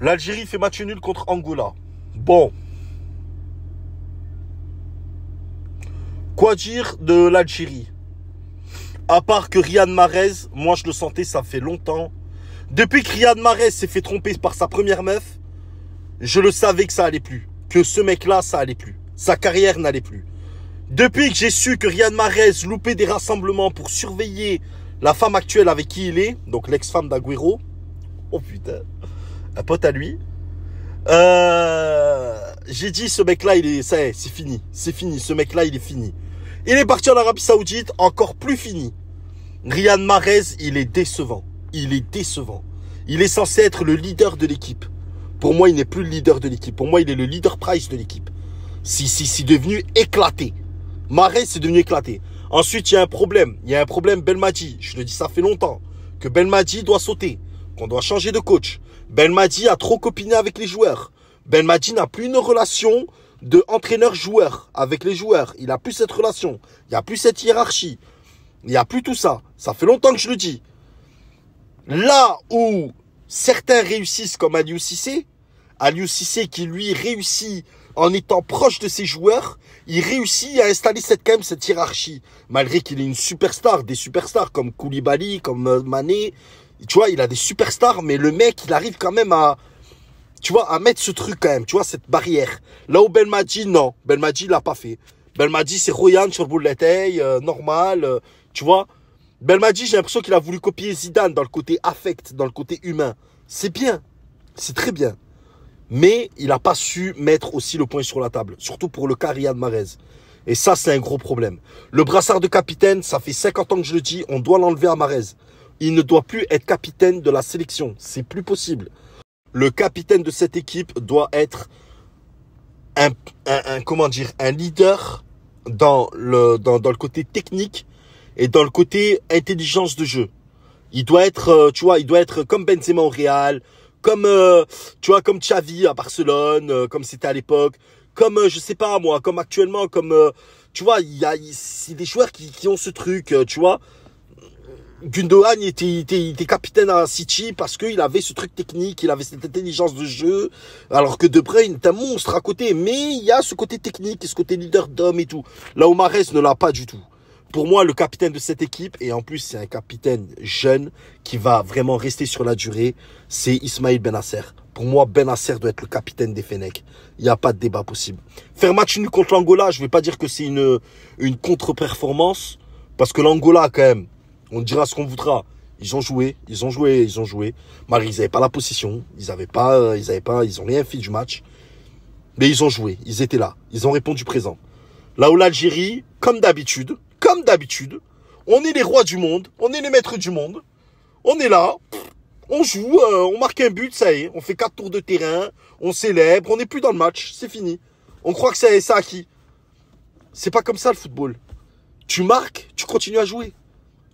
L'Algérie fait match nul contre Angola. Bon. Quoi dire de l'Algérie? À part que Riyad Mahrez, moi je le sentais, ça fait longtemps. Depuis que Riyad Mahrez s'est fait tromper par sa première meuf, je le savais que ça allait plus. Que ce mec-là, ça allait plus. Sa carrière n'allait plus. Depuis que j'ai su que Riyad Mahrez loupait des rassemblements pour surveiller la femme actuelle avec qui il est, donc l'ex-femme d'Agüero, oh putain, un pote à lui, j'ai dit ce mec-là, il est, ça y est, c'est fini. C'est fini, ce mec-là, il est fini. Il est parti en Arabie Saoudite, encore plus fini. Riyad Mahrez, il est décevant. Il est décevant. Il est censé être le leader de l'équipe. Pour moi, il n'est plus le leader de l'équipe. Pour moi, il est le leader price de l'équipe. C'est devenu éclaté. Mahrez, c'est devenu éclaté. Ensuite, il y a un problème. Il y a un problème Belmadi. Je le dis, ça fait longtemps. Que Belmadi doit sauter. Qu'on doit changer de coach. Belmadi a trop copiné avec les joueurs. Belmadi n'a plus une relation de entraîneur-joueur avec les joueurs. Il n'a plus cette relation. Il n'y a plus cette hiérarchie. Il n'y a plus tout ça. Ça fait longtemps que je le dis. Là où certains réussissent comme Aliou Cissé qui lui réussit en étant proche de ses joueurs, il réussit à installer quand même cette hiérarchie. Malgré qu'il ait une superstar, des superstars comme Koulibaly, comme Mané. Tu vois, il a des superstars, mais le mec, il arrive quand même à, tu vois, à mettre ce truc quand même, tu vois, cette barrière. Là où Belmadi, non. Belmadi, il l'a pas fait. Belmadi, c'est Royan sur Bouletey, normal, tu vois. Belmadi, j'ai l'impression qu'il a voulu copier Zidane dans le côté affect, dans le côté humain. C'est bien. C'est très bien. Mais il n'a pas su mettre aussi le point sur la table. Surtout pour le cas Riyad Mahrez. Et ça, c'est un gros problème. Le brassard de capitaine, ça fait 50 ans que je le dis, on doit l'enlever à Mahrez. Il ne doit plus être capitaine de la sélection. C'est plus possible. Le capitaine de cette équipe doit être comment dire, un leader dans le côté technique et dans le côté intelligence de jeu. Il doit être, tu vois, il doit être comme Benzema au Real, comme, tu vois, comme Xavi à Barcelone, comme c'était à l'époque, comme, je sais pas moi, comme actuellement, comme, tu vois, c'est des joueurs qui ont ce truc, tu vois. Gundogan était capitaine à City parce qu'il avait ce truc technique, il avait cette intelligence de jeu, alors que De Bruyne est un monstre à côté. Mais il y a ce côté technique et ce côté leader d'homme et tout. Là où Mahrez ne l'a pas du tout. Pour moi, le capitaine de cette équipe, et en plus c'est un capitaine jeune qui va vraiment rester sur la durée, c'est Ismaïl Benasser. Pour moi, Benasser doit être le capitaine des Fennecs. Il n'y a pas de débat possible. Faire match nul contre l'Angola, je ne vais pas dire que c'est une contre-performance, parce que l'Angola, quand même, on dira ce qu'on voudra. Ils ont joué. Malgré ils n'avaient pas la possession. Ils ont rien fait du match. Mais ils ont joué. Ils étaient là. Ils ont répondu présent. Là où l'Algérie, comme d'habitude, on est les rois du monde. On est les maîtres du monde. On est là. On joue. On marque un but. Ça y est. On fait 4 tours de terrain. On célèbre. On n'est plus dans le match. C'est fini. On croit que c'est ça acquis. C'est pas comme ça le football. Tu marques. Tu continues à jouer.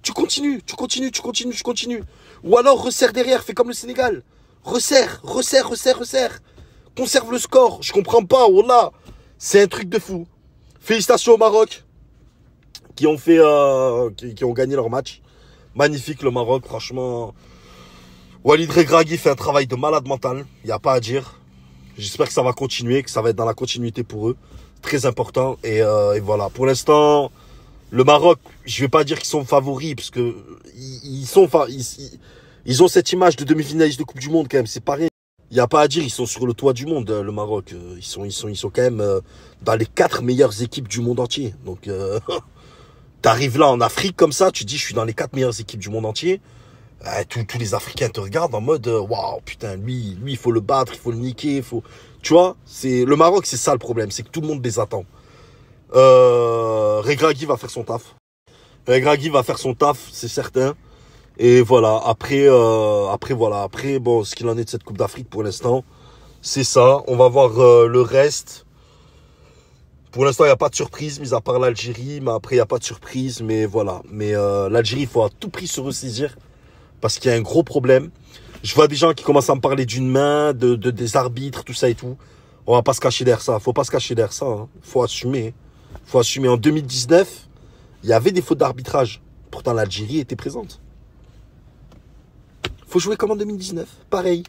Tu continues. Ou alors resserre derrière, fais comme le Sénégal. Resserre. Conserve le score. Je comprends pas, wallah. C'est un truc de fou. Félicitations au Maroc qui ont fait, qui ont gagné leur match. Magnifique le Maroc, franchement. Walid Regragui fait un travail de malade mental. Il n'y a pas à dire. J'espère que ça va continuer, que ça va être dans la continuité pour eux. Très important. Et voilà. Pour l'instant, le Maroc, je vais pas dire qu'ils sont favoris, parce que ils ont cette image de demi-finaliste de Coupe du Monde quand même, c'est pareil. Il n'y a pas à dire, ils sont sur le toit du monde, le Maroc. Ils sont quand même dans les 4 meilleures équipes du monde entier. Donc, t'arrives là en Afrique comme ça, tu dis, je suis dans les 4 meilleures équipes du monde entier. Tous les Africains te regardent en mode, waouh, putain, lui, il faut le battre, il faut le niquer, tu vois, le Maroc, c'est ça le problème, c'est que tout le monde les attend. Regragui va faire son taf. C'est certain. Et voilà. Après, bon, ce qu'il en est de cette Coupe d'Afrique pour l'instant, c'est ça. On va voir le reste. Pour l'instant, il n'y a pas de surprise, mis à part l'Algérie. Mais après, il n'y a pas de surprise. Mais voilà. Mais l'Algérie, il faut à tout prix se ressaisir. Parce qu'il y a un gros problème. Je vois des gens qui commencent à me parler d'une main, des arbitres, tout ça et tout. On va pas se cacher derrière ça. Faut pas se cacher derrière ça. Hein. Faut assumer. En 2019, il y avait des fautes d'arbitrage. Pourtant, l'Algérie était présente. Faut jouer comme en 2019. Pareil.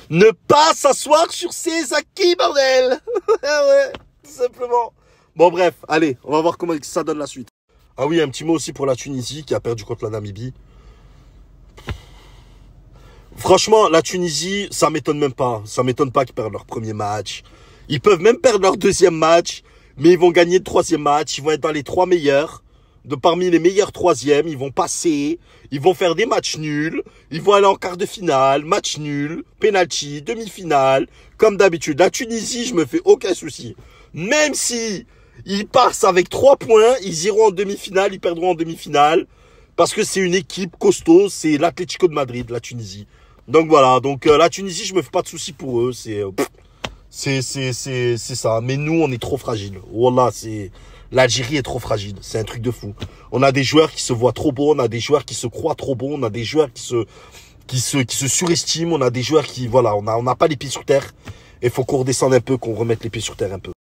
Ne pas s'asseoir sur ses acquis, bordel. Ouais, tout simplement. Bon, bref, allez, on va voir comment ça donne la suite. Ah oui, un petit mot aussi pour la Tunisie qui a perdu contre la Namibie. Franchement, la Tunisie, ça m'étonne même pas. Ça m'étonne pas qu'ils perdent leur premier match. Ils peuvent même perdre leur deuxième match, mais ils vont gagner le troisième match. Ils vont être dans les 3 meilleurs. De parmi les meilleurs troisièmes, ils vont passer. Ils vont faire des matchs nuls. Ils vont aller en quart de finale, match nul, penalty, demi-finale. Comme d'habitude, la Tunisie, je me fais aucun souci. Même si ils passent avec 3 points, ils iront en demi-finale, ils perdront en demi-finale. Parce que c'est une équipe costaud, c'est l'Atlético de Madrid, la Tunisie. Donc voilà, donc la Tunisie, je me fais pas de soucis pour eux, c'est ça. Mais nous, on est trop fragile. Wallah, l'Algérie est trop fragile, c'est un truc de fou. On a des joueurs qui se voient trop bons, on a des joueurs qui se croient trop bons, on a des joueurs qui se surestiment, on a des joueurs qui, voilà, on n'a pas les pieds sur terre. Et faut qu'on redescende un peu, qu'on remette les pieds sur terre un peu.